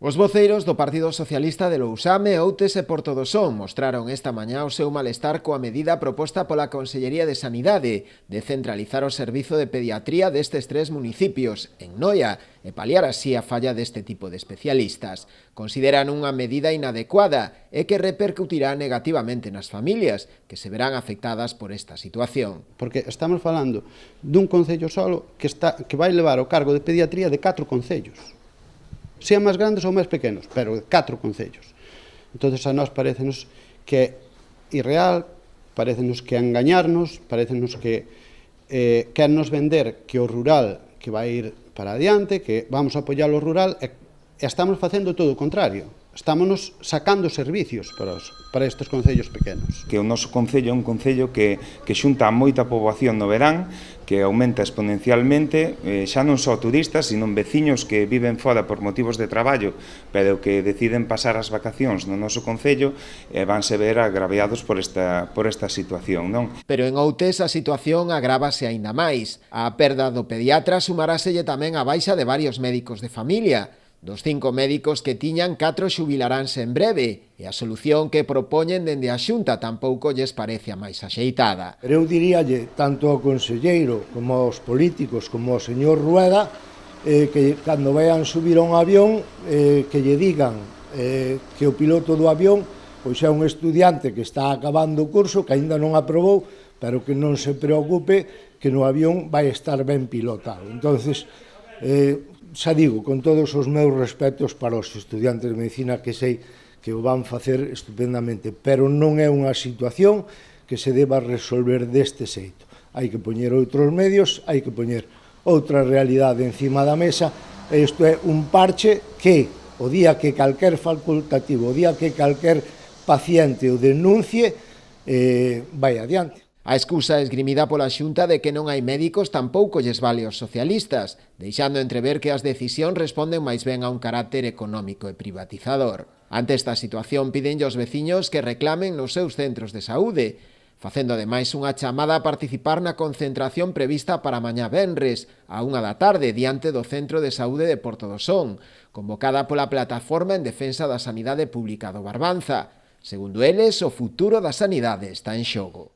Os voceiros do Partido Socialista de Lousame, Outes e Porto do Son mostraron esta mañá o seu malestar coa medida proposta pola Consellería de Sanidade de centralizar o servizo de pediatría destes tres municipios, en Noia, e paliar así a falla deste tipo de especialistas. Consideran unha medida inadecuada e que repercutirá negativamente nas familias, que se verán afectadas por esta situación. Porque estamos falando dun concello solo que vai levar o cargo de pediatría de 4 concellos. Sean máis grandes ou máis pequenos, pero de 4 concellos. Entón, a nós parecenos que é irreal, parecenos que é engañarnos, parecenos que quernos vender que o rural que vai ir para adiante, que vamos a apoiar o rural, e estamos facendo todo o contrario. Estámonos sacando servicios para estes concellos pequenos. Que o noso concello é un concello que xunta moita poboación no verán, que aumenta exponencialmente, xa non só turistas, sino veciños que viven fora por motivos de traballo, pero que deciden pasar as vacacións no noso concello e vanse ver agraviados por esta situación, non? Pero en Outes a situación agrávase aínda máis. A perda do pediatra sumaráselle tamén a baixa de varios médicos de familia. Dos 5 médicos que tiñan, 4 xubilaránse en breve, e a solución que propoñen dende a Xunta tampouco lles parece a máis axeitada. Eu diríalle tanto ao conselleiro como aos políticos como ao señor Rueda que cando vayan subir a un avión que lle digan que o piloto do avión pois é un estudiante que está acabando o curso, que aínda non aprobou, pero que non se preocupe que no avión vai estar ben pilotado. Entonces, xa digo, con todos os meus respetos para os estudiantes de medicina, que sei que o van facer estupendamente, pero non é unha situación que se deba resolver deste xeito. Hai que poñer outros medios, hai que poñer outra realidade encima da mesa, e isto é un parche que o día que calquer facultativo, o día que calquer paciente o denuncie, vai adiante. A excusa esgrimida pola Xunta de que non hai médicos tampouco lles vale aos socialistas, deixando entrever que as decisións responden máis ben a un carácter económico e privatizador. Ante esta situación pídenlle aos veciños que reclamen nos seus centros de saúde, facendo ademais unha chamada a participar na concentración prevista para mañá venres, a 1 da tarde, diante do Centro de Saúde de Porto do Son, convocada pola Plataforma en Defensa da Sanidade Pública do Barbanza. Segundo eles, o futuro da sanidade está en xogo.